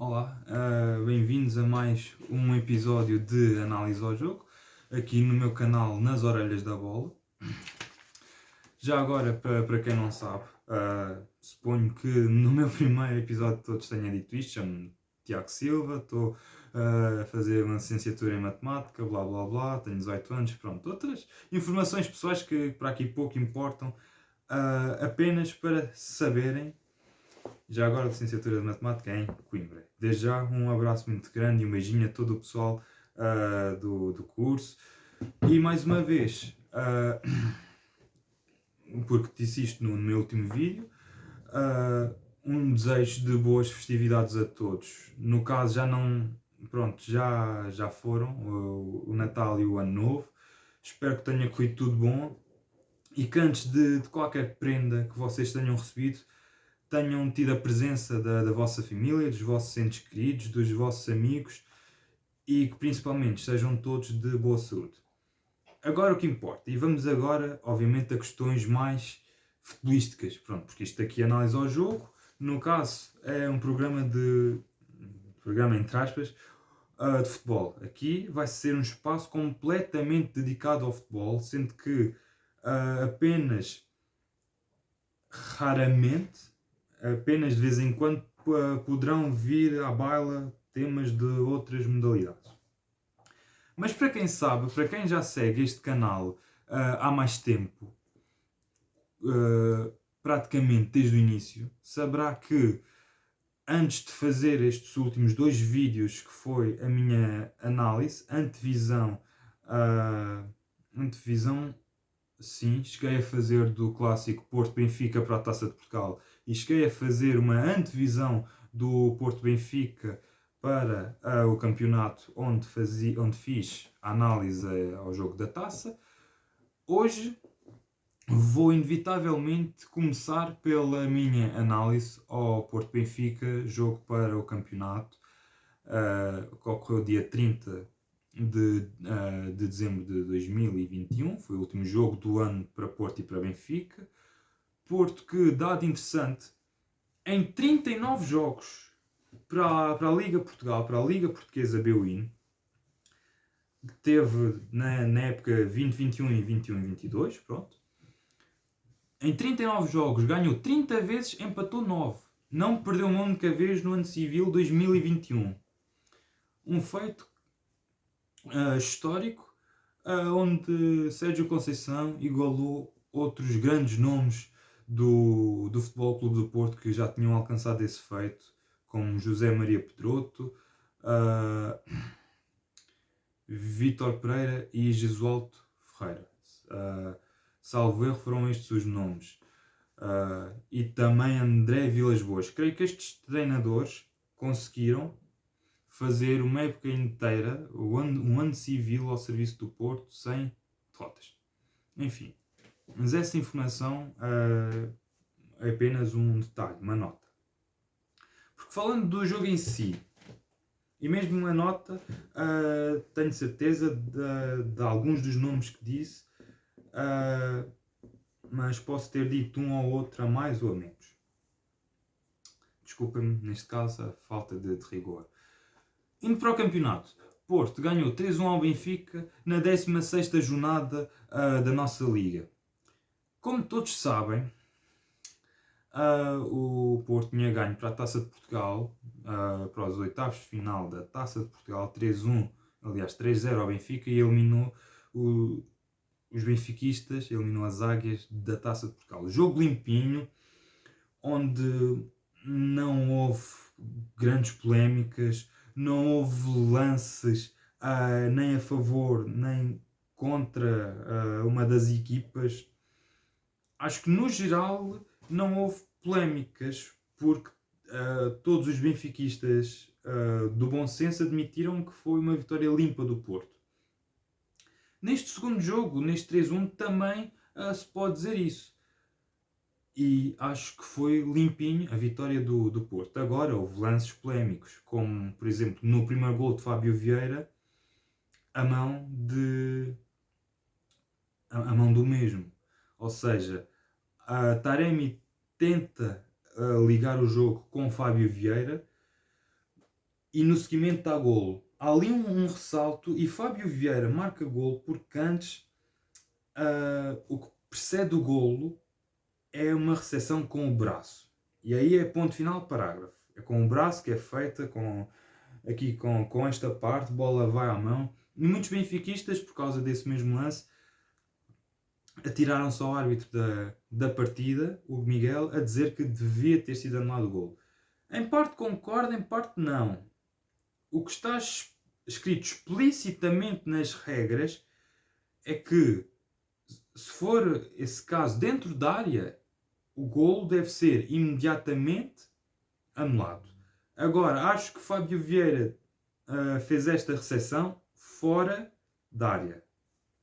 Olá, bem-vindos a mais um episódio de Análise ao Jogo, aqui no meu canal Nas Orelhas da Bola. Já agora, para quem não sabe, suponho que no meu primeiro episódio todos tenha dito isto, chamo-me Tiago Silva, estou a fazer uma licenciatura em Matemática, blá blá blá, tenho 18 anos, pronto, outras informações pessoais que para aqui pouco importam, apenas para saberem. Já agora a licenciatura de Matemática é em Coimbra. Desde já um abraço muito grande e um beijinho a todo o pessoal do curso. E mais uma vez, porque disse isto no meu último vídeo, um desejo de boas festividades a todos. No caso já não, pronto, já foram o Natal e o Ano Novo. Espero que tenha corrido tudo bom e que antes de qualquer prenda que vocês tenham recebido, tenham tido a presença da vossa família, dos vossos entes queridos, dos vossos amigos e que principalmente sejam todos de boa saúde. Agora o que importa, e vamos agora, obviamente, a questões mais futebolísticas, pronto, porque isto aqui analisa o jogo, no caso é um programa entre aspas, de futebol. Aqui vai ser um espaço completamente dedicado ao futebol, sendo que apenas raramente, apenas de vez em quando, poderão vir à baila temas de outras modalidades. Mas para quem sabe, para quem já segue este canal há mais tempo, praticamente desde o início, saberá que antes de fazer estes últimos dois vídeos, que foi a minha análise, antevisão, sim, cheguei a fazer do clássico Porto-Benfica para a Taça de Portugal e cheguei a fazer uma antevisão do Porto-Benfica para o campeonato onde fiz a análise ao jogo da Taça. Hoje vou inevitavelmente começar pela minha análise ao Porto-Benfica, jogo para o campeonato, que ocorreu dia 30 de dezembro de 2021, foi o último jogo do ano para Porto e para Benfica. Porto que, dado interessante, em 39 jogos para a Liga Portugal, para a Liga Portuguesa BUIN, que teve na época 2021 e 21-22, pronto. Em 39 jogos ganhou 30 vezes, empatou 9. Não perdeu uma única vez no ano civil 2021. Um feito histórico, onde Sérgio Conceição igualou outros grandes nomes do Futebol Clube do Porto que já tinham alcançado esse feito, como José Maria Pedroto, Vítor Pereira e Jesualdo Ferreira. Salvo erro, foram estes os nomes. E também André Vilas Boas. Creio que estes treinadores conseguiram fazer uma época inteira, um ano civil ao serviço do Porto, sem derrotas. Enfim, mas essa informação é apenas um detalhe, uma nota. Porque falando do jogo em si, e mesmo uma nota, tenho certeza de alguns dos nomes que disse, mas posso ter dito um ou outro a mais ou a menos. Desculpem-me, neste caso, a falta de rigor. Indo para o campeonato, Porto ganhou 3-1 ao Benfica na 16ª jornada da nossa liga. Como todos sabem, o Porto tinha ganho para a Taça de Portugal, para os oitavos de final da Taça de Portugal, 3-1, aliás 3-0 ao Benfica, e eliminou os benfiquistas, eliminou as águias da Taça de Portugal. Jogo limpinho, onde não houve grandes polémicas, não houve lances nem a favor nem contra uma das equipas. Acho que no geral não houve polémicas, porque todos os benfiquistas do bom senso admitiram que foi uma vitória limpa do Porto. Neste segundo jogo, neste 3-1, também se pode dizer isso. E acho que foi limpinho a vitória do Porto. Agora houve lances polémicos, como por exemplo no primeiro gol de Fábio Vieira, a mão do mesmo. Ou seja, a Taremi tenta ligar o jogo com Fábio Vieira, e no seguimento dá golo. Há ali um ressalto e Fábio Vieira marca golo porque antes o que precede o golo é uma recepção com o braço. E aí é ponto final, parágrafo. É com o braço que é feita, aqui com esta parte, bola vai à mão. E muitos benfiquistas, por causa desse mesmo lance, atiraram-se ao árbitro da partida, o Miguel, a dizer que devia ter sido anulado o golo. Em parte concordo, em parte não. O que está escrito explicitamente nas regras é que, se for esse caso dentro da área, o golo deve ser imediatamente anulado. Agora, acho que Fábio Vieira fez esta recepção fora da área.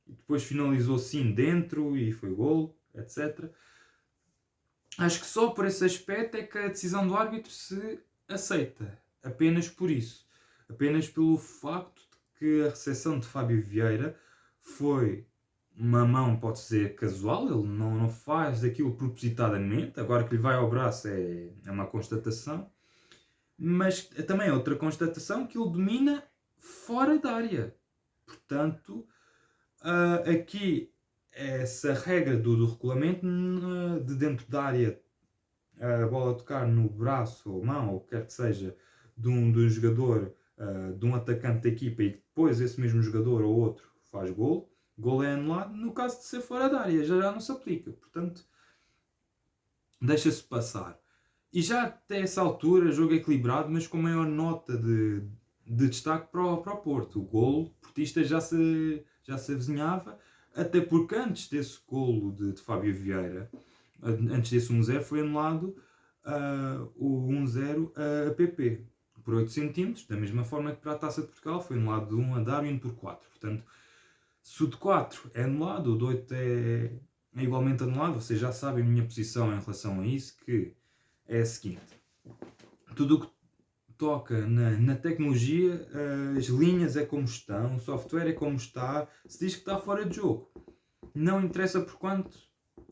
E depois finalizou sim dentro e foi golo, etc. Acho que só por esse aspecto é que a decisão do árbitro se aceita. Apenas por isso. Apenas pelo facto de que a recepção de Fábio Vieira foi uma mão, pode ser casual, ele não faz aquilo propositadamente, agora que lhe vai ao braço é uma constatação, mas também é outra constatação que ele domina fora da área. Portanto, aqui essa regra do regulamento de dentro da área a bola tocar no braço ou mão, ou o que quer que seja, de um jogador, de um atacante da equipa e depois esse mesmo jogador ou outro faz gol, gol é anulado. No caso de ser fora da área, já não se aplica. Portanto, deixa-se passar. E já até essa altura, jogo equilibrado, mas com maior nota de destaque para o Porto. O golo portista já se avizinhava, até porque antes desse golo de Fábio Vieira, antes desse 1-0, foi anulado o 1-0 a PP por 8 centímetros, da mesma forma que para a Taça de Portugal foi anulado de 1 a Darwin por 4. Portanto, se o de 4 é anulado, o de 8 é igualmente anulado. Vocês já sabem a minha posição em relação a isso, que é a seguinte: tudo o que toca na tecnologia, as linhas é como estão, o software é como está, se diz que está fora de jogo. Não interessa por quanto,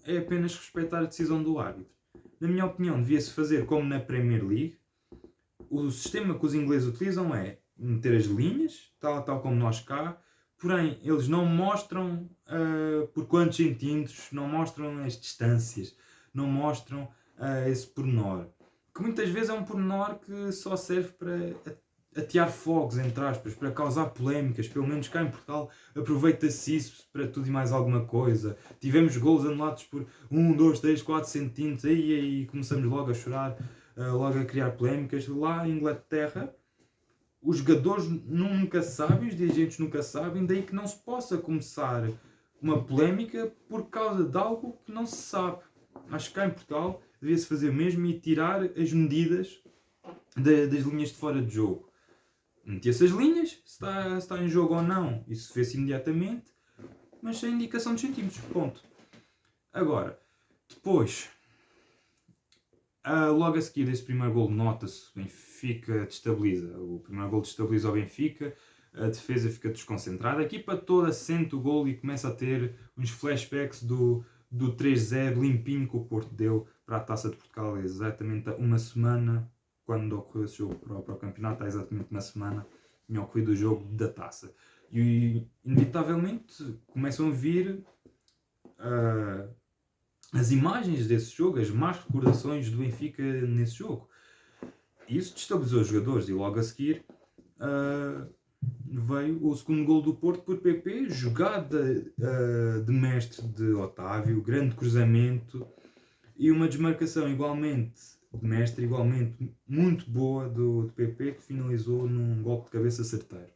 é apenas respeitar a decisão do árbitro. Na minha opinião, devia-se fazer como na Premier League. O sistema que os ingleses utilizam é meter as linhas, tal como nós cá, porém eles não mostram por quantos centímetros, não mostram as distâncias, não mostram esse pormenor. Que muitas vezes é um pormenor que só serve para atear fogos, entre aspas, para causar polémicas. Pelo menos cá em Portugal aproveita-se isso para tudo e mais alguma coisa. Tivemos golos anulados por 1, 2, 3, 4 centímetros, aí começamos logo a chorar, logo a criar polémicas. Lá em Inglaterra, os jogadores nunca sabem, os dirigentes nunca sabem, daí que não se possa começar uma polémica por causa de algo que não se sabe. Acho que cá em Portugal devia-se fazer o mesmo e tirar as medidas das linhas de fora de jogo. Metia-se as linhas, se está em jogo ou não, isso vê-se imediatamente, mas sem indicação de centímetros, ponto. Agora, depois, logo a seguir desse primeiro gol, nota-se, o Benfica destabiliza. O primeiro gol destabiliza o Benfica, a defesa fica desconcentrada, a equipa toda sente o gol e começa a ter uns flashbacks do 3-0 limpinho que o Porto deu para a Taça de Portugal, exatamente há uma semana, quando ocorreu esse jogo para o campeonato, há exatamente uma semana, tinha ocorrido o jogo da Taça. E inevitavelmente começam a vir as imagens desse jogo, as más recordações do Benfica nesse jogo. E isso destabilizou os jogadores e logo a seguir veio o segundo gol do Porto por PP, jogada de mestre de Otávio, grande cruzamento e uma desmarcação igualmente de mestre, igualmente muito boa de PP, que finalizou num golpe de cabeça certeiro.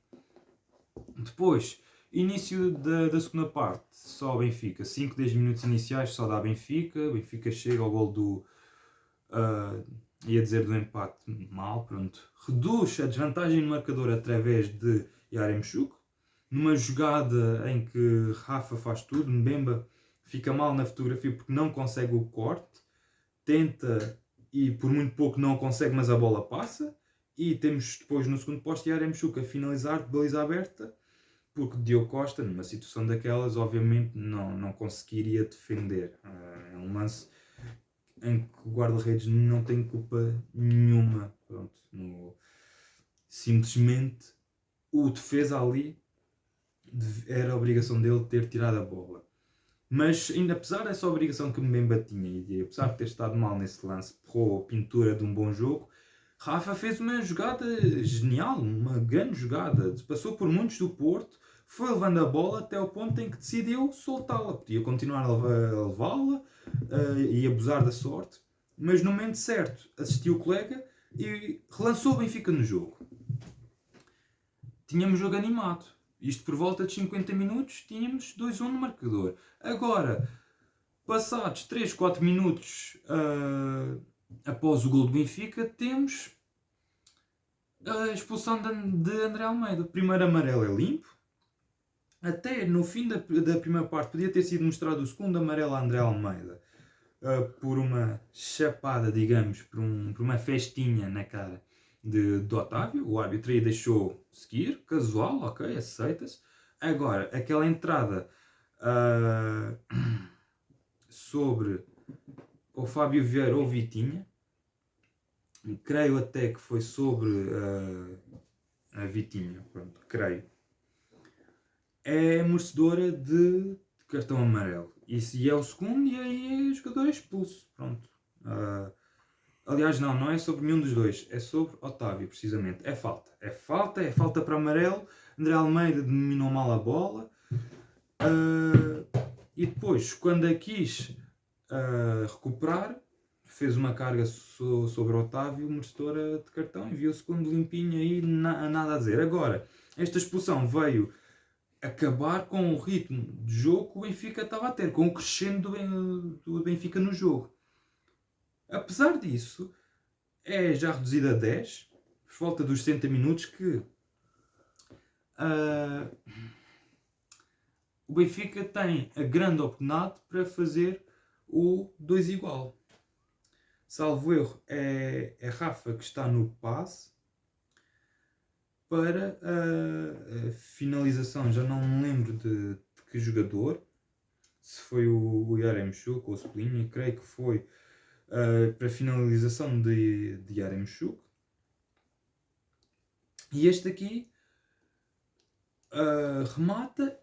Depois, início da segunda parte, só o Benfica. 5, 10 minutos iniciais só dá Benfica. O Benfica chega ao gol do... ia dizer do empate mal, pronto. Reduz a desvantagem no marcador através de Yaremchuk. Numa jogada em que Rafa faz tudo, Mbemba fica mal na fotografia porque não consegue o corte. Tenta e por muito pouco não consegue, mas a bola passa. E temos depois no segundo posto Yaremchuk a finalizar de baliza aberta, porque Diogo Costa, numa situação daquelas, obviamente não conseguiria defender. É um lance em que o guarda-redes não tem culpa nenhuma. Pronto, Simplesmente o defesa ali era a obrigação dele ter tirado a bola. Mas, ainda apesar dessa obrigação que Mbemba tinha, e apesar de ter estado mal nesse lance, porrou a pintura de um bom jogo, Rafa fez uma jogada genial, uma grande jogada. Passou por muitos do Porto, foi levando a bola até ao ponto em que decidiu soltá-la. Podia continuar a levá-la e abusar da sorte, mas no momento certo assistiu o colega e relançou o Benfica no jogo. Tínhamos jogo animado. Isto por volta de 50 minutos, tínhamos 2-1 no marcador. Agora, passados 3-4 minutos após o gol do Benfica, temos a expulsão de André Almeida. O primeiro amarelo é limpo. Até no fim da primeira parte podia ter sido mostrado o segundo amarelo a André Almeida. Por uma chapada, digamos, por uma festinha na cara de Otávio. O árbitro aí deixou seguir, casual, ok, aceita-se. Agora, aquela entrada sobre o Fábio Vieira ou Vitinha, creio até que foi sobre a Vitinha, pronto, creio, é merecedora de cartão amarelo. E é o segundo, e aí o jogador é expulso. Pronto. Aliás, não é sobre nenhum dos dois, é sobre Otávio, precisamente. É falta para amarelo. André Almeida dominou mal a bola. E depois, quando a quis recuperar, fez uma carga sobre Otávio, merecedora de cartão, e viu o segundo limpinho aí, nada a dizer. Agora, esta expulsão veio acabar com o ritmo de jogo que o Benfica estava a ter, com o crescendo do Benfica no jogo. Apesar disso, é já reduzido a 10, por volta dos 60 minutos, que o Benfica tem a grande oportunidade para fazer o 2 igual. Salvo erro, é Rafa que está no passe para a finalização. Já não me lembro de que jogador, se foi o Yaremchuk ou o Cebolinha, creio que foi para a finalização de Yaremchuk. E este aqui remata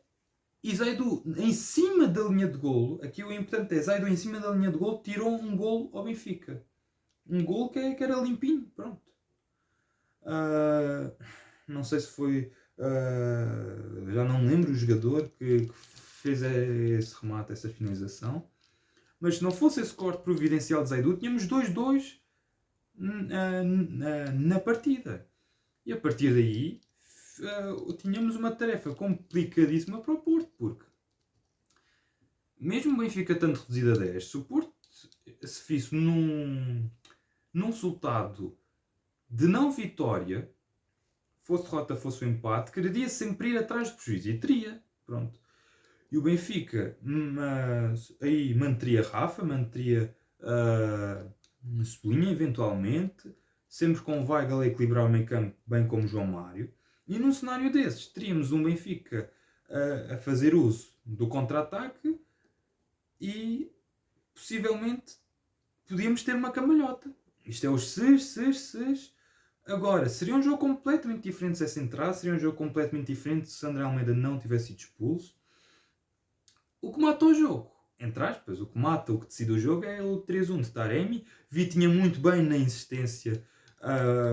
e Zaidu em cima da linha de golo. Aqui o importante é Zaidu em cima da linha de golo tirou um golo ao Benfica. Um golo que era limpinho, pronto. Não sei se foi, já não me lembro o jogador que fez esse remate, essa finalização, mas se não fosse esse corte providencial de Zaidu, tínhamos 2-2 na partida, e a partir daí tínhamos uma tarefa complicadíssima para o Porto, porque mesmo o Benfica estando reduzido a 10, se o Porto se fosse num resultado de não vitória, fosse derrota, fosse o empate, quereria sempre ir atrás do prejuízo. E teria. Pronto. E o Benfica aí manteria Rafa, manteria Cebolinha, eventualmente, sempre com o Weigl a equilibrar o meio campo, bem como João Mário. E num cenário desses, teríamos um Benfica a fazer uso do contra-ataque e, possivelmente, podíamos ter uma cambalhota. Isto é os ses. Agora, seria um jogo completamente diferente se essa entrasse, seria um jogo completamente diferente se André Almeida não tivesse sido expulso. O que matou o jogo, entre aspas, o que decide o jogo é o 3-1 de Taremi. Vitinha muito bem na insistência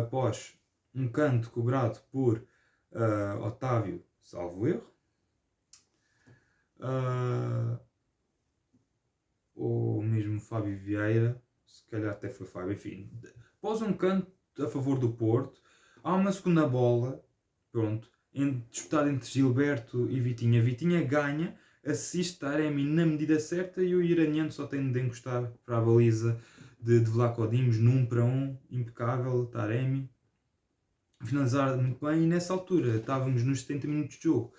após um canto cobrado por Otávio, salvo erro. Ou mesmo Fábio Vieira, se calhar até foi Fábio, enfim. Após um canto a favor do Porto, há uma segunda bola, pronto, disputada entre Gilberto e Vitinha. Vitinha ganha, assiste Taremi na medida certa e o iraniano só tem de encostar para a baliza de Vlaco Dimos, num para um, impecável, Taremi. Finalizar muito bem, e nessa altura estávamos nos 70 minutos de jogo,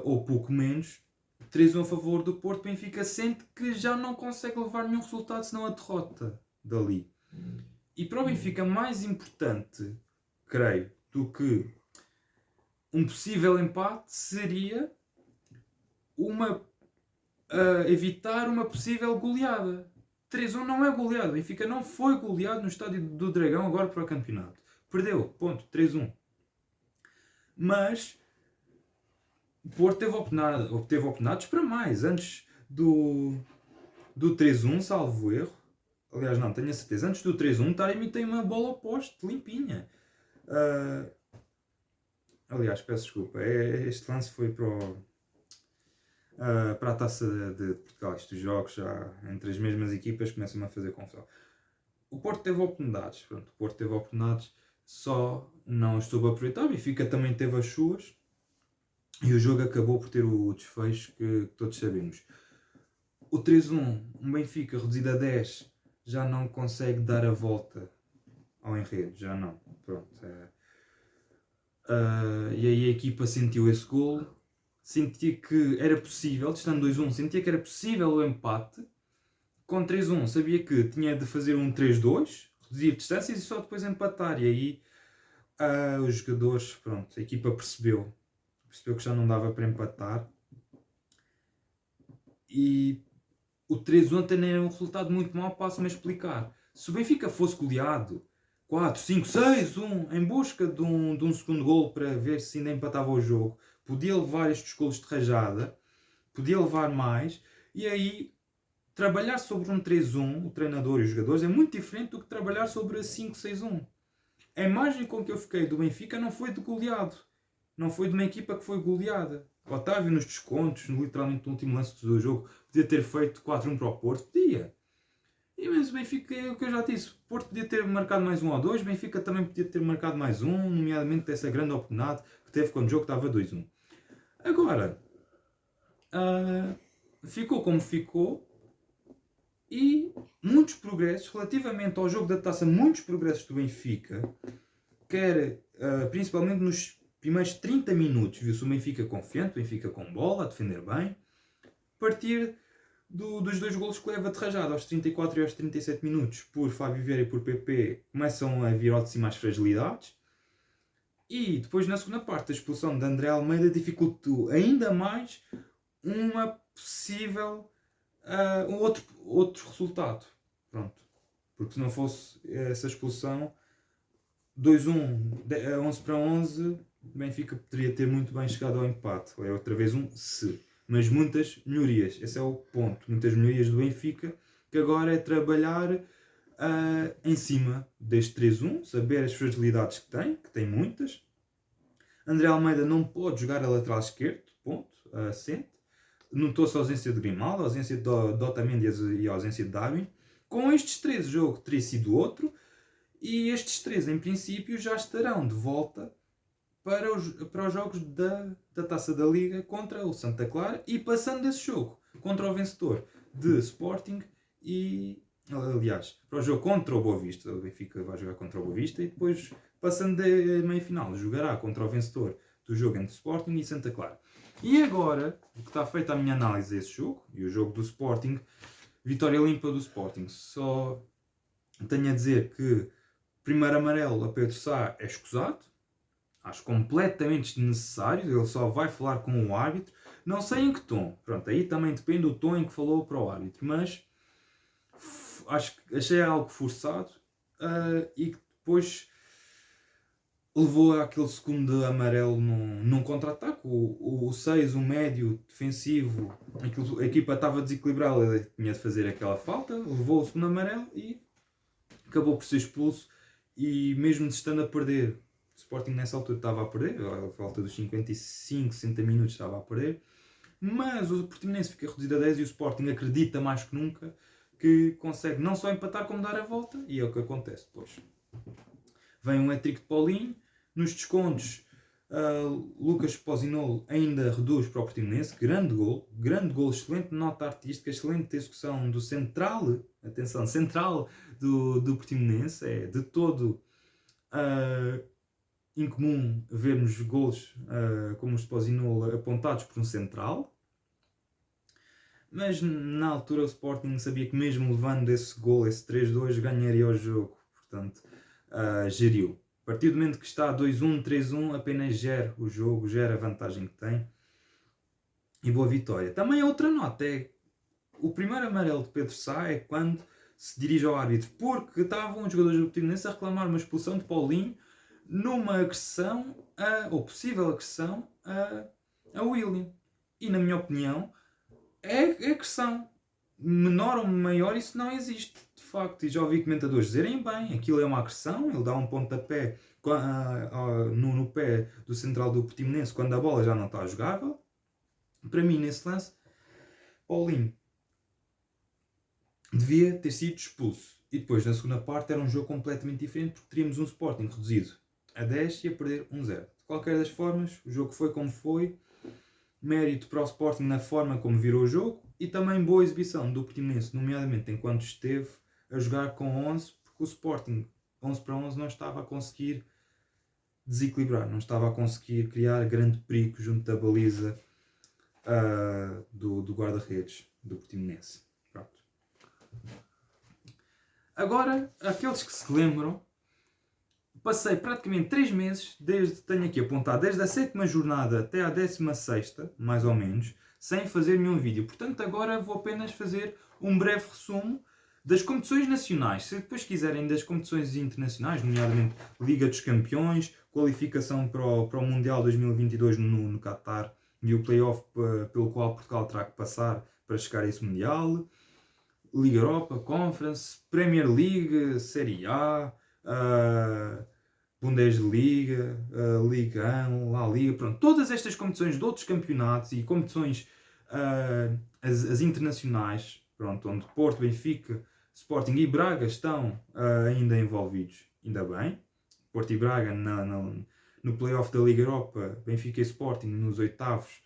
ou pouco menos, 3-1 a favor do Porto. Benfica sente que já não consegue levar nenhum resultado senão a derrota dali. E para o Benfica, mais importante, creio, do que um possível empate seria evitar uma possível goleada. 3-1 não é goleada. O Benfica não foi goleado no Estádio do Dragão agora para o campeonato. Perdeu, ponto, 3-1. Mas o Porto teve oportunidades para mais. Antes do 3-1, salvo erro. Aliás, não, tenho a certeza. Antes do 3-1, Taremi tem uma bola ao poste, limpinha. Aliás, peço desculpa. Este lance foi para a Taça de Portugal. Estes jogos já entre as mesmas equipas começam a fazer confusão. O Porto teve oportunidades. Pronto, o Porto teve oportunidades, só não estou a aproveitar. O Benfica também teve as suas. E o jogo acabou por ter o desfecho que todos sabemos. O 3-1, um Benfica reduzido a 10, já não consegue dar a volta ao enredo. Já não. Pronto. E aí a equipa sentiu esse gol. Sentia que era possível, estando 2-1, sentia que era possível o empate. Com 3-1 sabia que tinha de fazer um 3-2, reduzir distâncias e só depois empatar. E aí os jogadores, pronto, a equipa percebeu que já não dava para empatar. E o 3-1 também era um resultado muito mau, passo-me a explicar. Se o Benfica fosse goleado 4, 5, 6-1 em busca de um segundo gol para ver se ainda empatava o jogo, podia levar estes golos de rajada, podia levar mais, e aí trabalhar sobre um 3-1, o treinador e os jogadores, é muito diferente do que trabalhar sobre a 5-6-1. A imagem com que eu fiquei do Benfica não foi de goleado, não foi de uma equipa que foi goleada. O Otávio nos descontos, literalmente no último lance do jogo, podia ter feito 4-1 para o Porto, podia. E mas o Benfica, é o que eu já disse, o Porto podia ter marcado mais 1 ou 2, o Benfica também podia ter marcado mais 1, nomeadamente dessa grande oportunidade que teve quando o jogo estava 2-1. Agora, ficou como ficou, e muitos progressos, relativamente ao jogo da Taça, muitos progressos do Benfica, quer principalmente nos primeiros 30 minutos, viu-se o Benfica confiante, o Benfica com bola, a defender bem, a partir dos dois golos que leva de rajada, aos 34 e aos 37 minutos, por Fábio Vieira e por PP, começam a vir ao de cima as fragilidades. E depois, na segunda parte, a expulsão de André Almeida dificultou ainda mais uma possível outro resultado. Pronto. Porque se não fosse essa expulsão, 2-1, 11-11, o Benfica poderia ter muito bem chegado ao empate. É outra vez um se. Mas muitas melhorias. Esse é o ponto. Muitas melhorias do Benfica, que agora é trabalhar em cima deste 3-1, saber as fragilidades que tem muitas. André Almeida não pode jogar a lateral esquerdo, ponto, assente. Notou-se a ausência de Grimaldo, a ausência de Otamendi e a ausência de Darwin. Com estes três, o jogo teria sido outro, e estes três, em princípio, já estarão de volta para os jogos da Taça da Liga contra o Santa Clara, e passando desse jogo contra o vencedor de Sporting e, aliás, para o jogo contra o Boa Vista. O Benfica vai jogar contra o Boa Vista e depois, passando da meia-final, jogará contra o vencedor do jogo entre Sporting e Santa Clara. E agora, o que está feita a minha análise desse jogo, e o jogo do Sporting, vitória limpa do Sporting. Só tenho a dizer que primeiro amarelo a Pedro Sá é escusado, acho completamente desnecessário, ele só vai falar com o árbitro, não sei em que tom, pronto, aí também depende do tom em que falou para o árbitro, mas achei algo forçado, e que depois levou àquele segundo amarelo num contra-ataque. O 6, o médio defensivo, a equipa estava desequilibrada, ele tinha de fazer aquela falta, levou o segundo amarelo e acabou por ser expulso. E mesmo estando a perder, o Sporting nessa altura estava a perder, a falta dos 55, 60 minutos estava a perder, mas o Portimonense fica reduzido a 10 e o Sporting acredita mais que nunca que consegue não só empatar como dar a volta, e é o que acontece depois. Vem um hat-trick de Paulinho, nos descontos Lucas Pozinolo ainda reduz para o Portimonense, grande gol, excelente nota artística, excelente execução do central, atenção, central do Portimonense. É de todo incomum vermos golos como os de Pozinolo apontados por um central, mas na altura o Sporting sabia que mesmo levando esse gol, esse 3-2, ganharia o jogo, portanto geriu. A partir do momento que está 2-1, 3-1, apenas gera o jogo, gera a vantagem que tem. E boa vitória. Também a outra nota é o primeiro amarelo de Pedro Sá é quando se dirige ao árbitro, porque estavam os jogadores do Portimonense a reclamar uma expulsão de Paulinho numa agressão, ou possível agressão, a William. E na minha opinião, é agressão. Menor ou maior, isso não existe, de facto. E já ouvi comentadores dizerem bem, aquilo é uma agressão, ele dá um pontapé no pé do central do Portimonense quando a bola já não está jogável. Para mim, nesse lance, Paulinho devia ter sido expulso. E depois, na segunda parte, era um jogo completamente diferente, porque teríamos um Sporting reduzido a 10 e a perder 1-0. De qualquer das formas, o jogo foi como foi. Mérito para o Sporting na forma como virou o jogo e também boa exibição do Portimonense, nomeadamente enquanto esteve a jogar com 11, porque o Sporting 11 para 11 não estava a conseguir desequilibrar, não estava a conseguir criar grande perigo junto da baliza do guarda-redes do Portimonense. Pronto. Agora, aqueles que se lembram, passei praticamente 3 meses, tenho aqui apontado, desde a 7ª jornada até à 16ª, mais ou menos, sem fazer nenhum vídeo. Portanto, agora vou apenas fazer um breve resumo das competições nacionais. Se depois quiserem das competições internacionais, nomeadamente Liga dos Campeões, qualificação para o Mundial 2022 no Qatar e o play-off pelo qual Portugal terá que passar para chegar a esse Mundial, Liga Europa, Conference, Premier League, Série A, Bundesliga, Liga 1, La Liga, pronto, todas estas competições de outros campeonatos e competições as internacionais, pronto, onde Porto, Benfica, Sporting e Braga estão ainda envolvidos, ainda bem. Porto e Braga no play-off da Liga Europa, Benfica e Sporting nos oitavos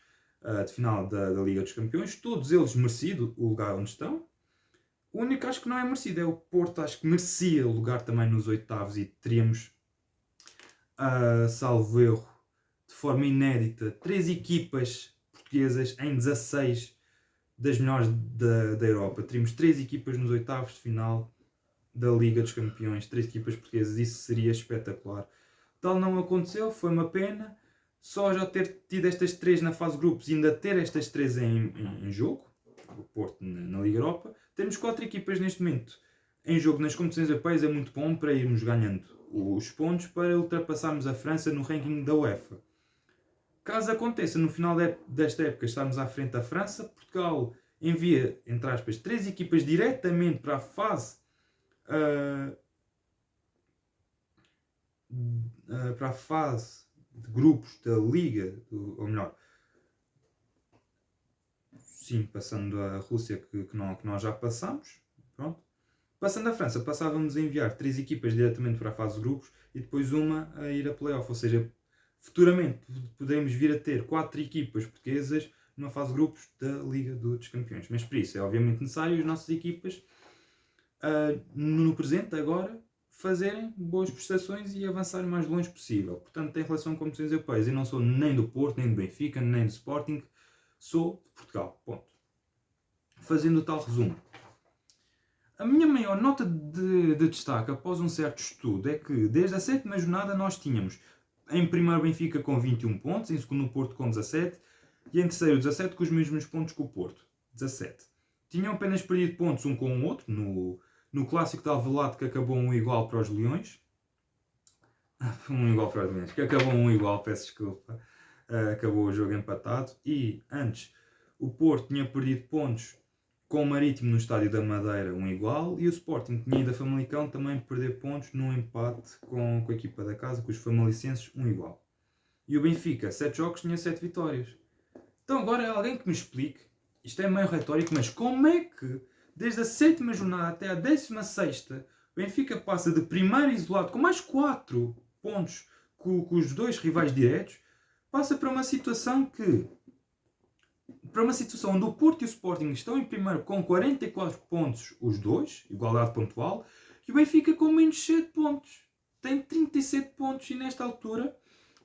de final da Liga dos Campeões, todos eles merecido o lugar onde estão. O único que acho que não é merecido é o Porto, acho que merecia o lugar também nos oitavos e teríamos, salvo erro, de forma inédita, 3 equipas portuguesas em 16 das melhores da Europa. Teríamos 3 equipas nos oitavos de final da Liga dos Campeões, 3 equipas portuguesas, isso seria espetacular. Tal não aconteceu, foi uma pena. Só já ter tido estas 3 na fase de grupos e ainda ter estas 3 em jogo, o Porto na Liga Europa, temos 4 equipas neste momento em jogo nas competições europeias, é muito bom para irmos ganhando os pontos para ultrapassarmos a França no ranking da UEFA. Caso aconteça no final desta época estarmos à frente da França, Portugal envia, entre aspas, 3 equipas diretamente para a fase de grupos da Liga, ou melhor, sim, passando a Rússia que nós já passamos, pronto. Passando a França, passávamos a enviar 3 equipas diretamente para a fase de grupos e depois uma a ir a play-off, ou seja, futuramente poderemos vir a ter 4 equipas portuguesas numa fase de grupos da Liga dos Campeões. Mas por isso é obviamente necessário as nossas equipas no presente, agora, fazerem boas prestações e avançarem o mais longe possível. Portanto, em relação a competições europeias, eu não sou nem do Porto, nem do Benfica, nem do Sporting, sou de Portugal. Ponto. Fazendo o tal resumo. A minha maior nota de destaque após um certo estudo é que desde a 7ª jornada nós tínhamos em primeiro Benfica com 21 pontos, em segundo Porto com 17 e em terceiro 17 com os mesmos pontos que o Porto, 17. Tinham apenas perdido pontos um com o outro no clássico de Alvalade, que acabou um igual para os Leões. Um igual para os Leões, que acabou um igual, peço desculpa. Acabou o jogo empatado. E antes o Porto tinha perdido pontos com o Marítimo no Estádio da Madeira, um igual, e o Sporting tinha ido a Famalicão também perder pontos num empate com a equipa da casa, com os famalicenses, um igual. E o Benfica, 7 jogos, tinha 7 vitórias. Então agora é alguém que me explique, isto é meio retórico, mas como é que desde a 7ª jornada até a 16ª, o Benfica passa de primeiro isolado com mais 4 pontos com os 2 rivais diretos, passa para uma situação onde o Porto e o Sporting estão em primeiro com 44 pontos os dois, igualdade pontual, e o Benfica com menos 7 pontos. Tem 37 pontos e nesta altura,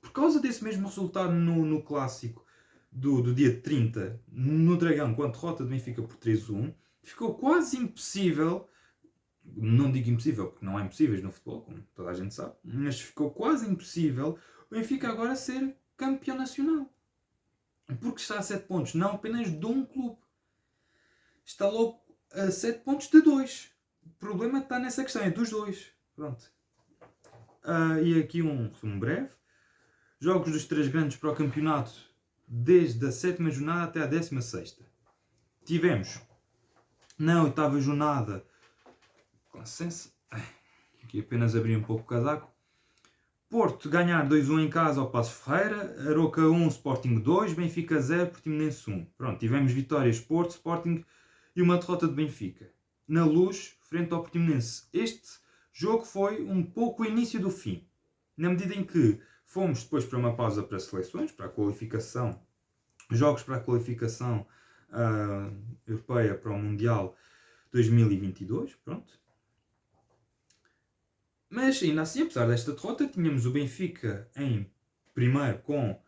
por causa desse mesmo resultado no clássico do dia 30, no Dragão, com a derrota do Benfica por 3-1, ficou quase impossível, não digo impossível porque não há impossíveis no futebol, como toda a gente sabe, mas ficou quase impossível o Benfica agora ser campeão nacional. Porque está a 7 pontos, não apenas de um clube. Está logo a 7 pontos de 2. O problema está nessa questão, é dos 2. Pronto. e aqui um resumo breve. Jogos dos 3 grandes para o campeonato desde a 7ª jornada até a 16ª. Tivemos na 8ª jornada, com licença, aqui apenas abri um pouco o casaco, Porto ganhar 2-1 em casa ao Passos Ferreira, Aroca 1, Sporting 2, Benfica 0, Portimonense 1. Pronto, tivemos vitórias Porto, Sporting e uma derrota de Benfica. Na Luz, frente ao Portimonense. Este jogo foi um pouco o início do fim. Na medida em que fomos depois para uma pausa para seleções, para a qualificação, jogos para a qualificação europeia para o Mundial 2022, pronto. Mas ainda assim, apesar desta derrota, tínhamos o Benfica em primeiro com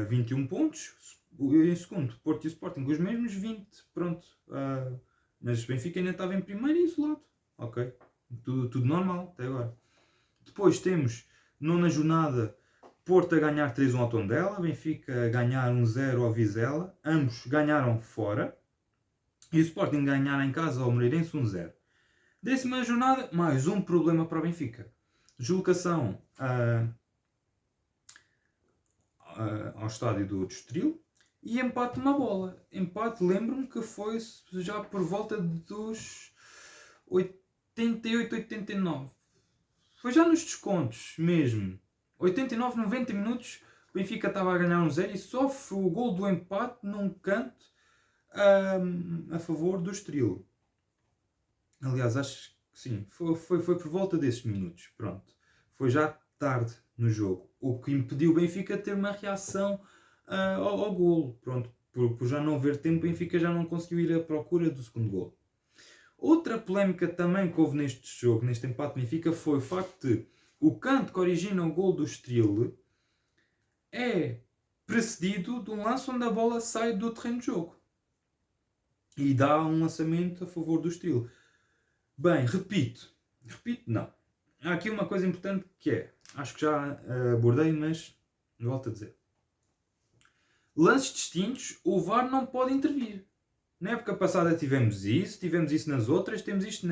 21 pontos, em segundo Porto e o Sporting com os mesmos 20, pronto. Mas o Benfica ainda estava em primeiro e isolado, ok? Tudo normal até agora. Depois temos, 9ª jornada, Porto a ganhar 3-1 ao Tondela, Benfica a ganhar 1-0 ao Vizela, ambos ganharam fora, e o Sporting ganhar em casa ao Moreirense 1-0. 10ª jornada, mais um problema para o Benfica. Deslocação ao estádio do Estoril e empate uma bola. Empate, lembro-me que foi já por volta dos 88, 89. Foi já nos descontos mesmo. 89, 90 minutos, o Benfica estava a ganhar 1-0 e sofre o gol do empate num canto a favor do Estoril. Aliás, acho que sim, foi por volta desses minutos. Pronto. Foi já tarde no jogo. O que impediu o Benfica de ter uma reação ao golo. Pronto. Por já não haver tempo, o Benfica já não conseguiu ir à procura do segundo golo. Outra polémica também que houve neste jogo, neste empate Benfica, foi o facto de o canto que origina o golo do Estoril é precedido de um lance onde a bola sai do terreno de jogo. E dá um lançamento a favor do Estoril. Bem, repito, não. Há aqui uma coisa importante que é, acho que já abordei, mas volto a dizer. Lances distintos, o VAR não pode intervir. Na época passada tivemos isso nas outras, temos isso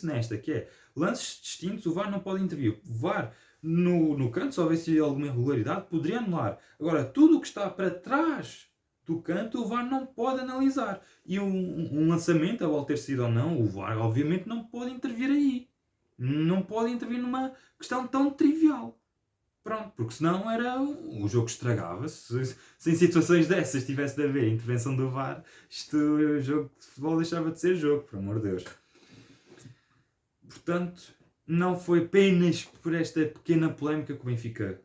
nesta, que é lances distintos, o VAR não pode intervir. O VAR, no canto, se houvesse alguma irregularidade, poderia anular. Agora, tudo o que está para trás do canto, o VAR não pode analisar. E um lançamento, a bola ter sido ou não, o VAR obviamente não pode intervir aí. Não pode intervir numa questão tão trivial. Pronto, porque senão o jogo estragava-se. Se em situações dessas tivesse de haver intervenção do VAR, o jogo de futebol deixava de ser jogo, por amor de Deus. Portanto, não foi apenas por esta pequena polémica que o Benfica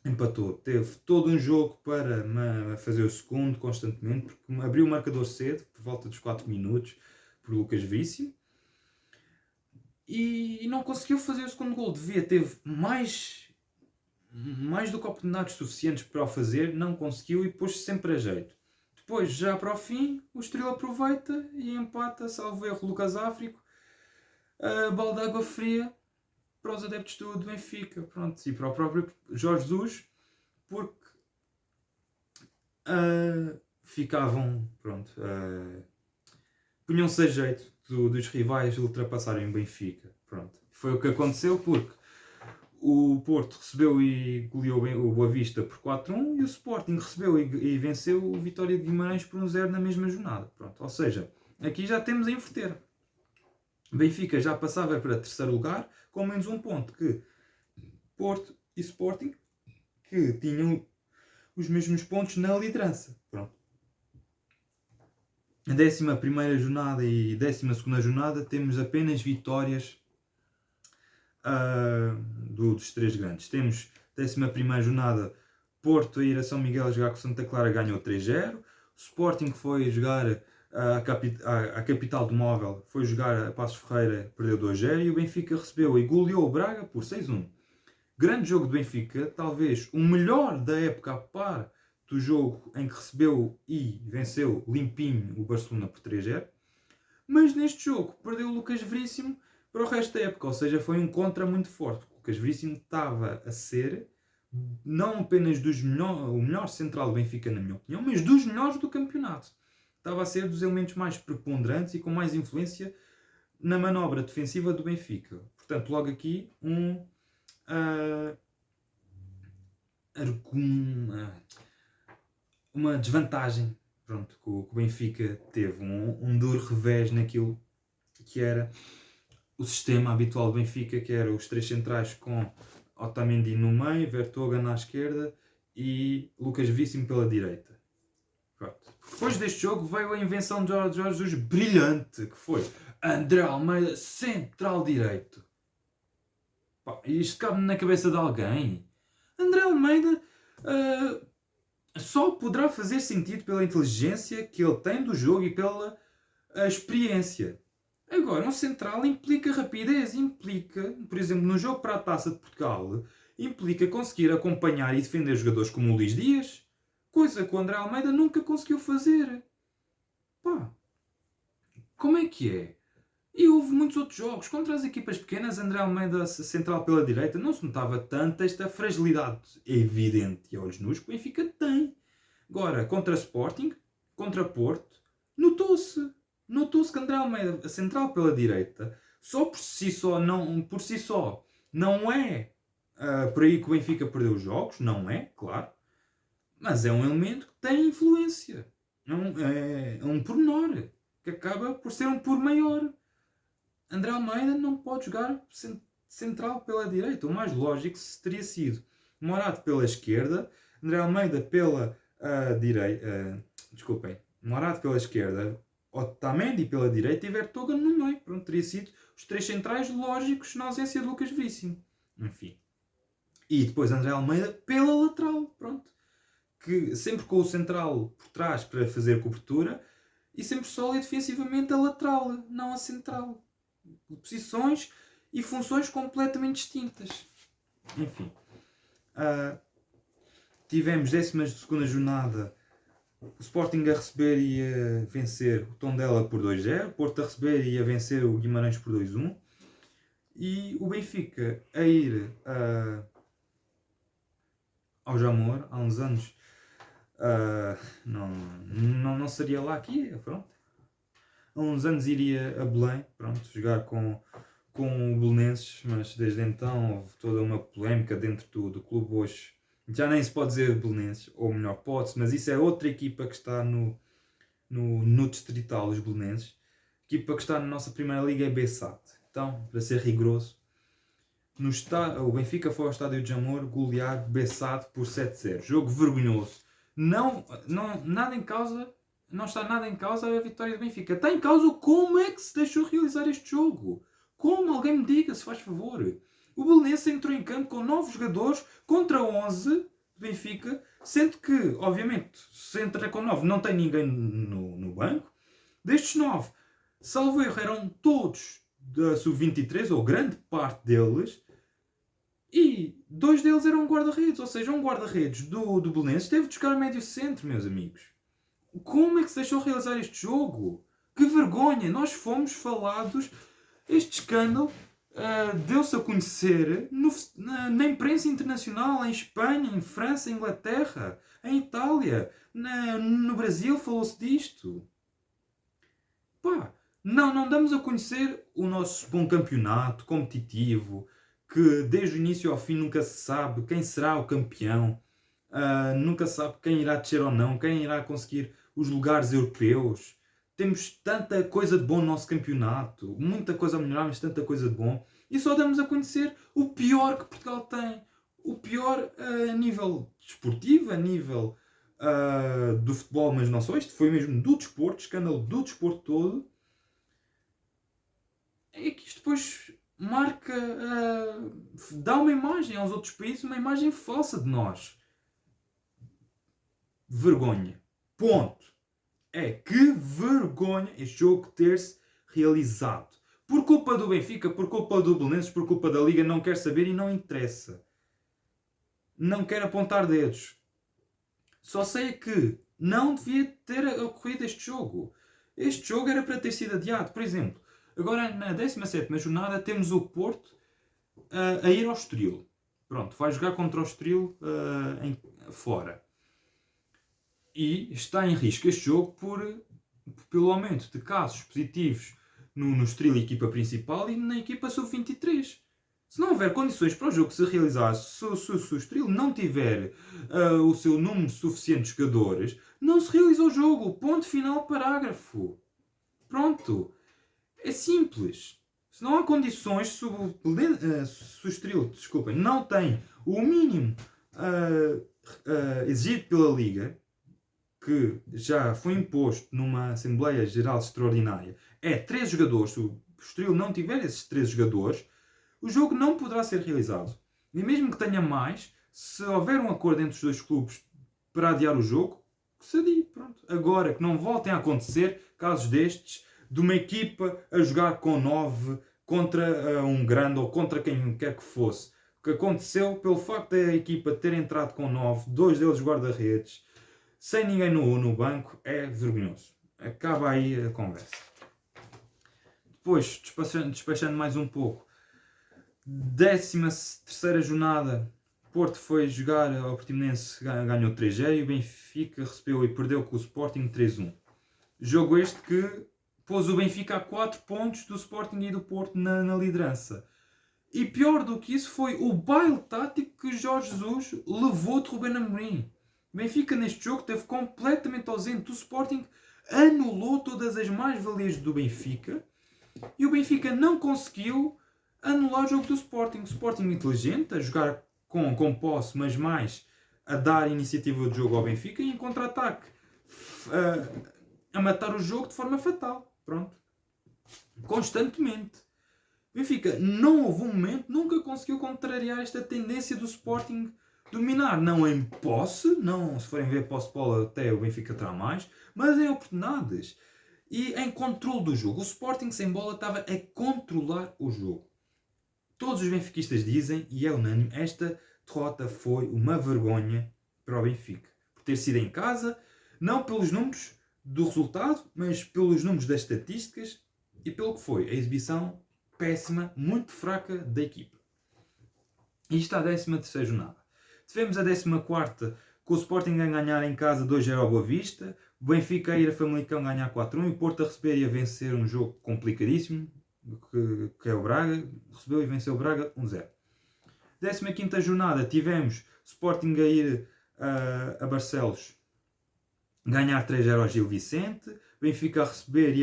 empatou. Teve todo um jogo para fazer o segundo constantemente, porque abriu o marcador cedo, por volta dos 4 minutos, por Lucas Veríssimo. E não conseguiu fazer o segundo gol. Teve mais do que oportunidades suficientes para o fazer, não conseguiu e pôs-se sempre a jeito. Depois, já para o fim, o Estoril aproveita e empata, salvo erro, Lucas Áfrico. Balde de água fria para os adeptos do Benfica, pronto, e para o próprio Jorge Jesus, porque ficavam, pronto, punham-se a jeito dos rivais ultrapassarem o Benfica, pronto. Foi o que aconteceu, porque o Porto recebeu e goleou o Boa Vista por 4-1 e o Sporting recebeu e venceu o Vitória de Guimarães por 1-0 na mesma jornada, pronto. Ou seja, aqui já temos a inverter. Benfica já passava para terceiro lugar com menos um ponto que Porto e Sporting, que tinham os mesmos pontos na liderança. Pronto. A 11ª jornada e 12ª jornada temos apenas vitórias dos 3 grandes. Temos 11ª jornada, Porto a ir a São Miguel a jogar com Santa Clara, ganhou 3-0. O Sporting foi jogar a capital do móvel, foi jogar a Passos Ferreira, perdeu 2-0, e o Benfica recebeu e goleou o Braga por 6-1. Grande jogo do Benfica, talvez o melhor da época a par do jogo em que recebeu e venceu limpinho o Barcelona por 3-0. Mas neste jogo perdeu o Lucas Veríssimo para o resto da época, ou seja, foi um contra muito forte. O Lucas Veríssimo estava a ser não apenas o melhor central do Benfica, na minha opinião, mas dos melhores do campeonato. Estava a ser dos elementos mais preponderantes e com mais influência na manobra defensiva do Benfica. Portanto, logo aqui, um uh, uma desvantagem, pronto, que o Benfica teve um duro revés naquilo que era o sistema habitual do Benfica, que era os três centrais com Otamendi no meio, Vertonghen na esquerda e Lucas Veríssimo pela direita. Pronto. Depois deste jogo veio a invenção de Jorge Jesus brilhante, que foi André Almeida central direito. Pá, isto cabe na cabeça de alguém. André Almeida só poderá fazer sentido pela inteligência que ele tem do jogo e pela experiência. Agora, um central implica rapidez, implica, por exemplo, no jogo para a Taça de Portugal, implica conseguir acompanhar e defender jogadores como o Luís Dias, coisa que o André Almeida nunca conseguiu fazer. Pá, como é que é? E houve muitos outros jogos. Contra as equipas pequenas, André Almeida central pela direita, não se notava tanto esta fragilidade evidente e olhos nus que o Benfica tem. Agora, contra Sporting, contra Porto, notou-se que André Almeida, central pela direita, só por si só não é por aí que o Benfica perdeu os jogos, não é, claro, mas é um elemento que tem influência. É um pormenor, que acaba por ser um por maior. André Almeida não pode jogar central pela direita. O mais lógico teria sido Morato pela esquerda, André Almeida pela direita. Morato pela esquerda, Otamendi pela direita e Vertonghen no meio. Pronto, teria sido os três centrais lógicos na ausência de Lucas Veríssimo. Enfim. E depois André Almeida pela lateral. Pronto. Que sempre com o central por trás para fazer cobertura e sempre sólido defensivamente a lateral, não a central. Posições e funções completamente distintas. Enfim. Tivemos 12ª jornada, o Sporting a receber e a vencer o Tondela por 2-0, o Porto a receber e a vencer o Guimarães por 2-1 e o Benfica a ir ao Jamor há uns anos. Não seria lá que ia, pronto. Há uns anos iria a Belém, pronto, jogar com o Belenenses, mas desde então houve toda uma polémica dentro do clube hoje. Já nem se pode dizer Belenenses, ou melhor, pode-se, mas isso é outra equipa que está no distrital, os Belenenses. A equipa que está na nossa primeira liga é Bessat. Então, para ser rigoroso, o Benfica foi ao estádio de Jamor golear Bessat por 7-0. Jogo vergonhoso. Não está nada em causa a vitória do Benfica. Está em causa como é que se deixou realizar este jogo. Como? Alguém me diga, se faz favor. O Belenenses entrou em campo com 9 jogadores contra 11 do Benfica, sendo que, obviamente, se entra com 9 não tem ninguém no banco. Destes 9, salvo erro, eram todos da Sub-23, ou grande parte deles, e 2 deles eram guarda-redes, ou seja, um guarda-redes do Belenenses teve de jogar médio centro, meus amigos. Como é que se deixou realizar este jogo? Que vergonha! Nós fomos falados. Este escândalo deu-se a conhecer na imprensa internacional, em Espanha, em França, em Inglaterra, em Itália, no Brasil falou-se disto. Pá, não damos a conhecer o nosso bom campeonato competitivo, que desde o início ao fim nunca se sabe quem será o campeão, nunca se sabe quem irá descer ou não, quem irá conseguir os lugares europeus. Temos tanta coisa de bom no nosso campeonato, muita coisa a melhorar, mas tanta coisa de bom. E só damos a conhecer o pior que Portugal tem. O pior a nível desportivo, a nível do futebol, mas não só. Isto foi mesmo do desporto, escândalo do desporto todo. É que isto depois marca, dá uma imagem aos outros países, uma imagem falsa de nós. Vergonha. Ponto. Que vergonha este jogo ter-se realizado. Por culpa do Benfica, por culpa do Belenenses, por culpa da Liga, não quer saber e não interessa. Não quer apontar dedos. Só sei que não devia ter ocorrido este jogo. Este jogo era para ter sido adiado. Por exemplo, agora na 17ª jornada temos o Porto a ir ao Estoril. Pronto, vai jogar contra o Estoril fora. E está em risco este jogo pelo aumento de casos positivos no Estoril, equipa principal, e na equipa sub-23. Se não houver condições para o jogo se realizar, se o Estoril não tiver o seu número suficiente de jogadores, não se realiza o jogo. Ponto final, parágrafo. Pronto. É simples. Se não há condições, se o Estoril, desculpem, não tem o mínimo exigido pela Liga, que já foi imposto numa Assembleia Geral Extraordinária, é 13 jogadores. Se o Estoril não tiver esses 13 jogadores, o jogo não poderá ser realizado. E mesmo que tenha mais, se houver um acordo entre os dois clubes para adiar o jogo, que se adie. Pronto. Agora, que não voltem a acontecer casos destes, de uma equipa a jogar com 9 contra um grande ou contra quem quer que fosse. O que aconteceu pelo facto da equipa ter entrado com 9, 2 deles guarda-redes, sem ninguém no banco, é vergonhoso. Acaba aí a conversa. Depois, despachando mais um pouco, 13ª jornada, Porto foi jogar ao Portimonense, ganhou 3-0 e o Benfica recebeu e perdeu com o Sporting 3-1. Jogo este que pôs o Benfica a 4 pontos do Sporting e do Porto na liderança. E pior do que isso foi o baile tático que Jorge Jesus levou de Ruben Amorim. O Benfica neste jogo esteve completamente ausente. O Sporting anulou todas as mais-valias do Benfica e o Benfica não conseguiu anular o jogo do Sporting. O Sporting inteligente, a jogar com posse, mas mais a dar iniciativa de jogo ao Benfica e em contra-ataque a matar o jogo de forma fatal. Pronto. Constantemente. Benfica não houve um momento, nunca conseguiu contrariar esta tendência do Sporting dominar. Não em posse, não, se forem ver posse de bola até o Benfica terá mais, mas em oportunidades. E em controle do jogo. O Sporting sem bola estava a controlar o jogo. Todos os benfiquistas dizem, e é unânime, esta derrota foi uma vergonha para o Benfica. Por ter sido em casa, não pelos números do resultado, mas pelos números das estatísticas e pelo que foi a exibição péssima, muito fraca da equipa. E está a 13ª jornada. Tivemos a 14ª com o Sporting a ganhar em casa 2-0 ao Boa Vista, o Benfica a ir a Famalicão ganhar 4-1 e o Porto a receber e a vencer um jogo complicadíssimo, que é o Braga, recebeu e venceu o Braga 1-0. 15ª jornada tivemos Sporting a ir a Barcelos ganhar 3-0 ao Gil Vicente, Benfica a receber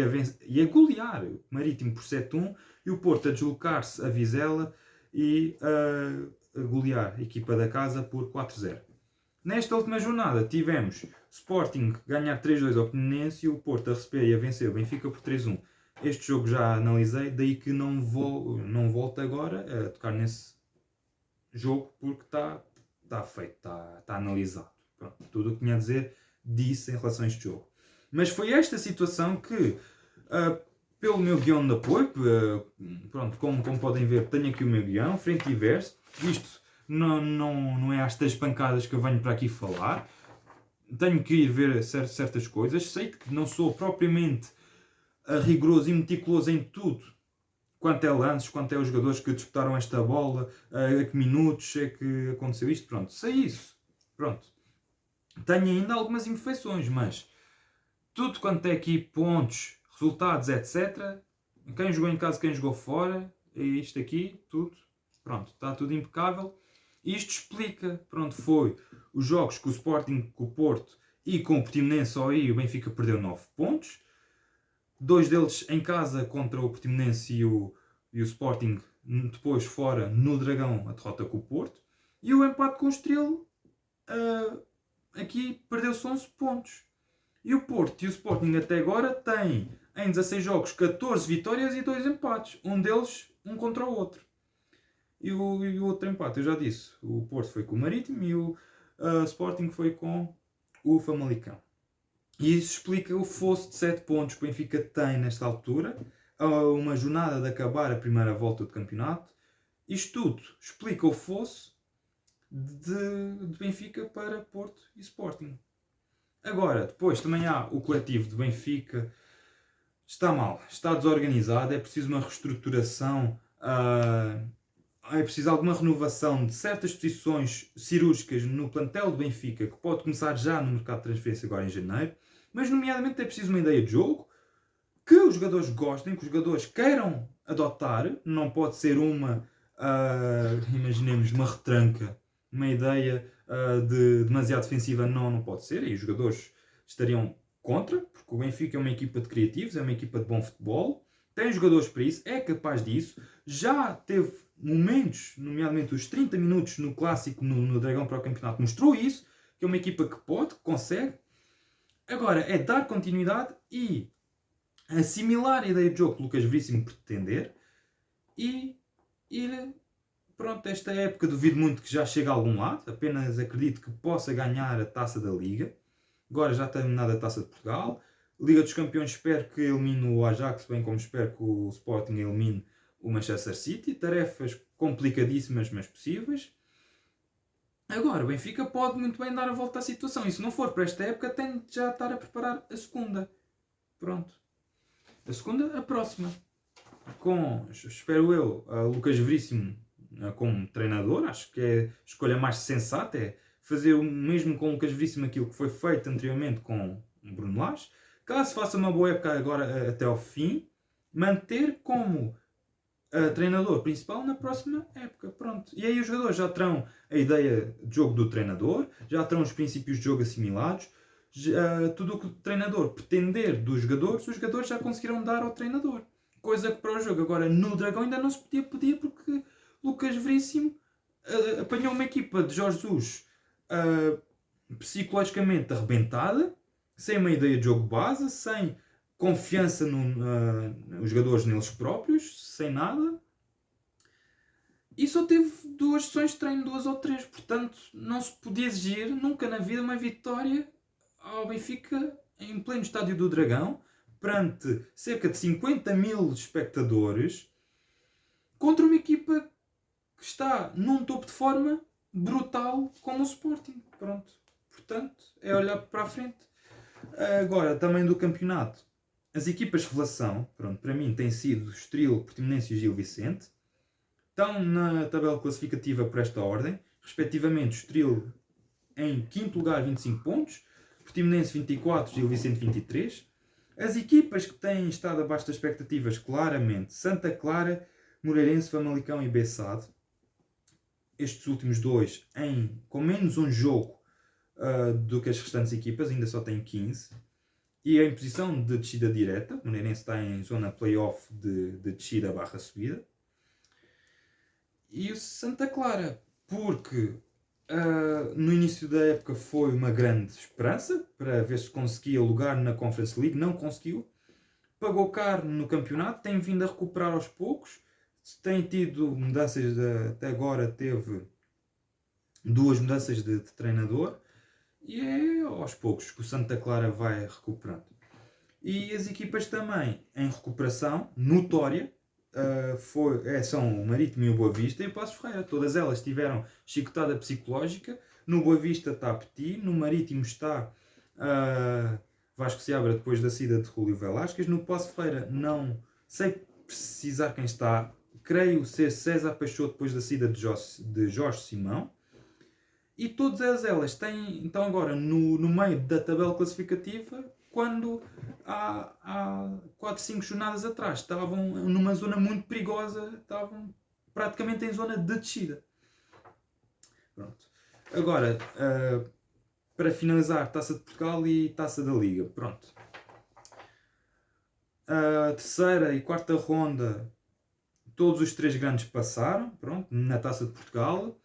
e a golear o Marítimo por 7-1 e o Porto a deslocar-se a Vizela e a golear a equipa da casa por 4-0. Nesta última jornada tivemos Sporting ganhar 3-2 ao Portimonense e o Porto a receber e a vencer o Benfica por 3-1. Este jogo já analisei, daí que não volto agora a tocar nesse jogo porque está feito, está analisado. Pronto, tudo o que tinha a dizer disse em relação a este jogo. Mas foi esta situação que, pelo meu guião de apoio, pronto, como podem ver, tenho aqui o meu guião, frente e verso. Isto não é às 3 pancadas que eu venho para aqui falar. Tenho que ir ver certas coisas. Sei que não sou propriamente rigoroso e meticuloso em tudo. Quanto é lances, quanto é os jogadores que disputaram esta bola, a que minutos é que aconteceu isto. Pronto, sei isso. Pronto. Tenho ainda algumas imperfeições, mas tudo quanto é aqui pontos, resultados, etc. Quem jogou em casa, quem jogou fora, e isto aqui, tudo. Pronto, está tudo impecável. Isto explica, pronto, foi os jogos com o Sporting, com o Porto e com o Portimonense só aí o Benfica perdeu 9 pontos. 2 deles em casa contra o Portimonense e o Sporting, depois fora no Dragão, a derrota com o Porto. E o empate com o Estoril, aqui perdeu-se 11 pontos. E o Porto e o Sporting até agora têm, em 16 jogos, 14 vitórias e 2 empates. Um deles, um contra o outro. E o outro empate, eu já disse, o Porto foi com o Marítimo e o Sporting foi com o Famalicão. E isso explica o fosso de 7 pontos que o Benfica tem nesta altura, a uma jornada de acabar a primeira volta do campeonato. Isto tudo explica o fosso de Benfica para Porto e Sporting. Agora, depois também há o coletivo de Benfica. Está mal, está desorganizado, é preciso uma reestruturação, é preciso alguma renovação de certas posições cirúrgicas no plantel do Benfica, que pode começar já no mercado de transferência agora em janeiro, mas nomeadamente é preciso uma ideia de jogo, que os jogadores gostem, que os jogadores queiram adotar, não pode ser uma imaginemos uma retranca, uma ideia de demasiado defensiva, não pode ser, e os jogadores estariam contra, porque o Benfica é uma equipa de criativos, é uma equipa de bom futebol, tem jogadores para isso, é capaz disso, já teve momentos, nomeadamente os 30 minutos no clássico no Dragão para o campeonato, mostrou isso, que é uma equipa que pode, que consegue. Agora é dar continuidade e assimilar a ideia de jogo que o Lucas Veríssimo pretender e ir. Pronto, esta época duvido muito que já chegue a algum lado, apenas acredito que possa ganhar a Taça da Liga. Agora já está eliminada a Taça de Portugal. Liga dos Campeões, espero que elimine o Ajax, bem como espero que o Sporting elimine o Manchester City. Tarefas complicadíssimas, mas possíveis. Agora, o Benfica pode muito bem dar a volta à situação. E se não for para esta época, tem de já estar a preparar a segunda. Pronto. A segunda, a próxima. Com, espero eu, a Lucas Veríssimo como treinador. Acho que é a escolha mais sensata. É fazer o mesmo com o Lucas Veríssimo aquilo que foi feito anteriormente com o Bruno Lage. Caso faça uma boa época agora até ao fim, manter como treinador principal na próxima época. Pronto. E aí os jogadores já terão a ideia de jogo do treinador, já terão os princípios de jogo assimilados, tudo o que o treinador pretender dos jogadores, os jogadores já conseguirão dar ao treinador. Coisa que para o jogo agora no Dragão ainda não se podia pedir porque Lucas Veríssimo apanhou uma equipa de Jorge Jesus psicologicamente arrebentada, sem uma ideia de jogo base, sem confiança nos jogadores neles próprios, sem nada. E só teve 2 sessões de treino, 2 ou 3. Portanto, não se podia exigir nunca na vida uma vitória ao Benfica em pleno estádio do Dragão, perante cerca de 50 mil espectadores, contra uma equipa que está num topo de forma brutal como o Sporting. Pronto. Portanto, é olhar para a frente. Agora, também do campeonato. As equipas revelação, pronto, para mim, têm sido o Estoril, Portimonense e o Gil Vicente. Estão na tabela classificativa por esta ordem. Respectivamente, o Estoril em 5º lugar, 25 pontos. Portimonense, 24. Gil Vicente, 23. As equipas que têm estado abaixo das expectativas, claramente, Santa Clara, Moreirense, Famalicão e Bessade. Estes últimos dois com menos um jogo do que as restantes equipas, ainda só têm 15. E em posição de descida direta, o Moreirense está em zona play-off de descida barra subida. E o Santa Clara, porque no início da época foi uma grande esperança para ver se conseguia lugar na Conference League, não conseguiu. Pagou caro no campeonato, tem vindo a recuperar aos poucos. Tem tido mudanças, até agora teve 2 mudanças de treinador. E é aos poucos que o Santa Clara vai recuperando. E as equipas também em recuperação, notória, são o Marítimo e o Boa Vista e o Passos Ferreira. Todas elas tiveram chicotada psicológica. No Boa Vista está Petit, no Marítimo está Vasco Seabra depois da saída de Julio Velásquez. No Passos Ferreira não sei precisar quem está. Creio ser César Peixoto depois da saída de Jorge Simão. E todas elas têm, então agora, no meio da tabela classificativa, quando há 4, 5 jornadas atrás estavam numa zona muito perigosa, estavam praticamente em zona de descida. Pronto. Agora, para finalizar, Taça de Portugal e Taça da Liga. Pronto. A terceira e quarta ronda, todos os 3 grandes passaram, pronto, na Taça de Portugal.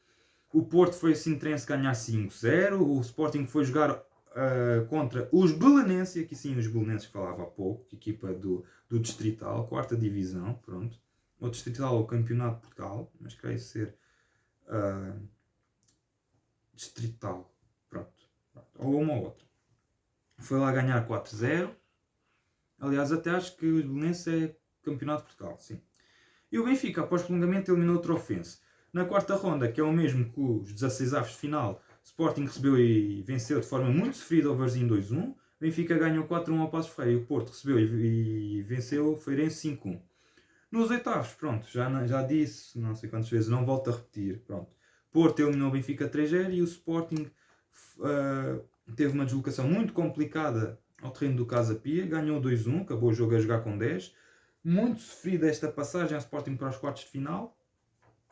O Porto foi Sintrense ganhar 5-0. O Sporting foi jogar contra os Belenenses. E aqui sim, os Belenenses falava há pouco. Equipa do Distrital, 4ª divisão. Pronto. O Distrital é o Campeonato de Portugal. Mas creio ser Distrital. Pronto. Ou uma ou outra. Foi lá ganhar 4-0. Aliás, até acho que os Belenenses é Campeonato de Portugal. Sim. E o Benfica, após prolongamento, eliminou o Trofense. Na quarta ronda, que é o mesmo que os 16avos de final, Sporting recebeu e venceu de forma muito sofrida o Varzim 2-1. Benfica ganhou 4-1 ao Passos Ferreira e o Porto recebeu e venceu o Feirense 5-1. Nos oitavos, pronto, já disse, não sei quantas vezes, não volto a repetir. Pronto. Porto eliminou o Benfica 3-0 e o Sporting teve uma deslocação muito complicada ao terreno do Casa Pia, ganhou 2-1, acabou o jogo a jogar com 10. Muito sofrida esta passagem ao Sporting para os quartos de final.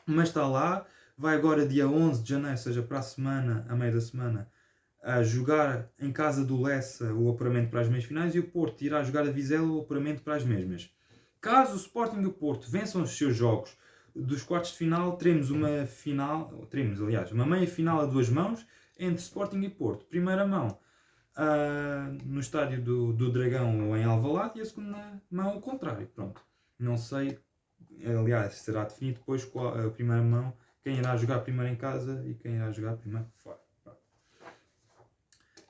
mas está lá. Vai agora dia 11 de janeiro, ou seja, para a semana, a meio da semana, a jogar em casa do Lessa o apuramento para as meias finais, e o Porto irá jogar a Vizela o apuramento para as mesmas. Caso o Sporting e o Porto vençam os seus jogos dos quartos de final, teremos uma meia final a duas mãos entre Sporting e Porto. Primeira mão no estádio do Dragão ou em Alvalade, e a segunda mão ao contrário. Pronto. Não sei, aliás, será definido depois qual a primeira mão, quem irá jogar primeiro em casa e quem irá jogar primeiro fora.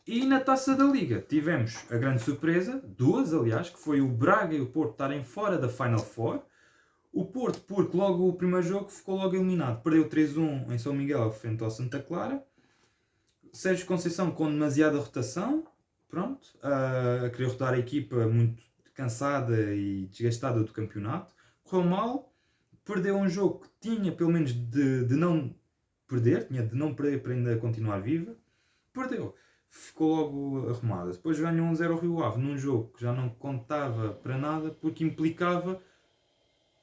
E na Taça da Liga tivemos a grande surpresa, duas aliás, que foi o Braga e o Porto estarem fora da Final Four. O Porto, porque logo o primeiro jogo ficou logo eliminado, perdeu 3-1 em São Miguel frente ao Santa Clara. Sérgio Conceição com demasiada rotação, pronto, a querer rodar a equipa muito cansada e desgastada do campeonato. Correu mal, perdeu um jogo que tinha pelo menos de não perder, tinha de não perder para ainda continuar viva. Perdeu, ficou logo arrumada. Depois ganhou 1-0 ao Rio Ave num jogo que já não contava para nada, porque implicava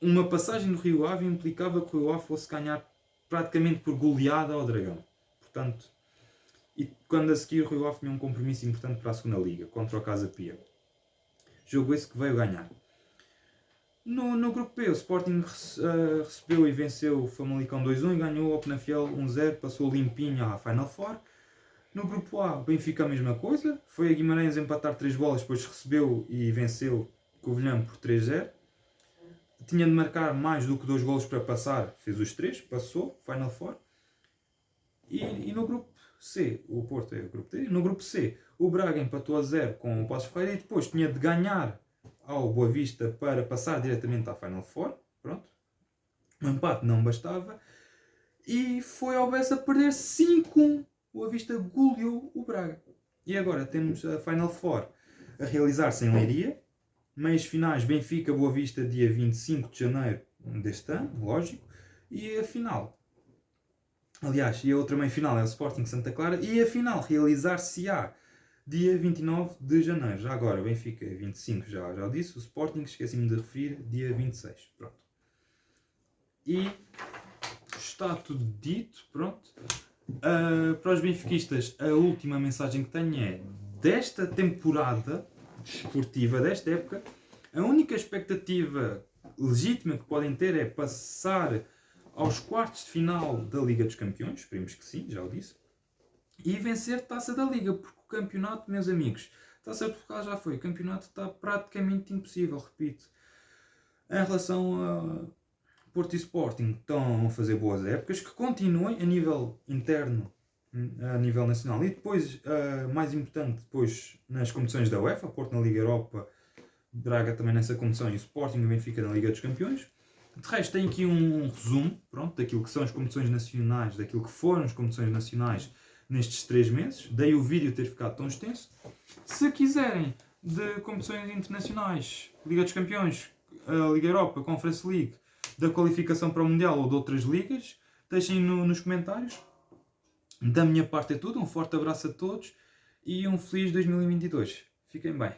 uma passagem do Rio Ave, implicava que o Rio Ave fosse ganhar praticamente por goleada ao Dragão. Portanto, e quando a seguir o Rio Ave tinha um compromisso importante para a segunda Liga, contra o Casa Pia. Jogo esse que veio ganhar. No grupo B, o Sporting recebeu e venceu o Famalicão 2-1 e ganhou o Penafiel 1-0, passou limpinho à Final Four. No grupo A, o Benfica a mesma coisa, foi a Guimarães empatar 3 bolas, depois recebeu e venceu Covilhã por 3-0. Tinha de marcar mais do que 2 golos para passar, fez os 3, passou, Final Four. E no grupo C, o Porto é o grupo D, no grupo C, o Braga empatou a 0 com o Passos Ferreira e depois tinha de ganhar ao Boa Vista para passar diretamente à Final Four. Pronto. O empate não bastava. E foi ao Bessa perder 5-1. O Boa Vista goleou o Braga. E agora temos a Final Four a realizar-se em Leiria. Meias finais Benfica Boa Vista dia 25 de janeiro deste ano, lógico. E a final. Aliás, e a outra meia-final é o Sporting Santa Clara. E a final realizar-se-á dia 29 de janeiro. Já agora, Benfica 25, já o disse. O Sporting, esqueci-me de referir, dia 26. Pronto. E está tudo dito. Pronto. Para os benfiquistas, a última mensagem que tenho é: desta temporada desportiva, desta época, a única expectativa legítima que podem ter é passar aos quartos de final da Liga dos Campeões, esperemos que sim, já o disse, e vencer Taça da Liga, porque o campeonato, meus amigos, Taça de Portugal já foi, o campeonato está praticamente impossível, repito. Em relação a Porto e Sporting, estão a fazer boas épocas, que continuem a nível interno, a nível nacional, e depois, mais importante, depois nas competições da UEFA, Porto na Liga Europa, Braga também nessa competição, e o Sporting e o Benfica na Liga dos Campeões. De resto, tem aqui um resumo, pronto, daquilo que são as competições nacionais, daquilo que foram as competições nacionais nestes 3 meses. Daí o vídeo ter ficado tão extenso. Se quiserem de competições internacionais, Liga dos Campeões, a Liga Europa, a Conference League, da qualificação para o Mundial ou de outras ligas, deixem nos comentários. Da minha parte é tudo. Um forte abraço a todos e um feliz 2022. Fiquem bem.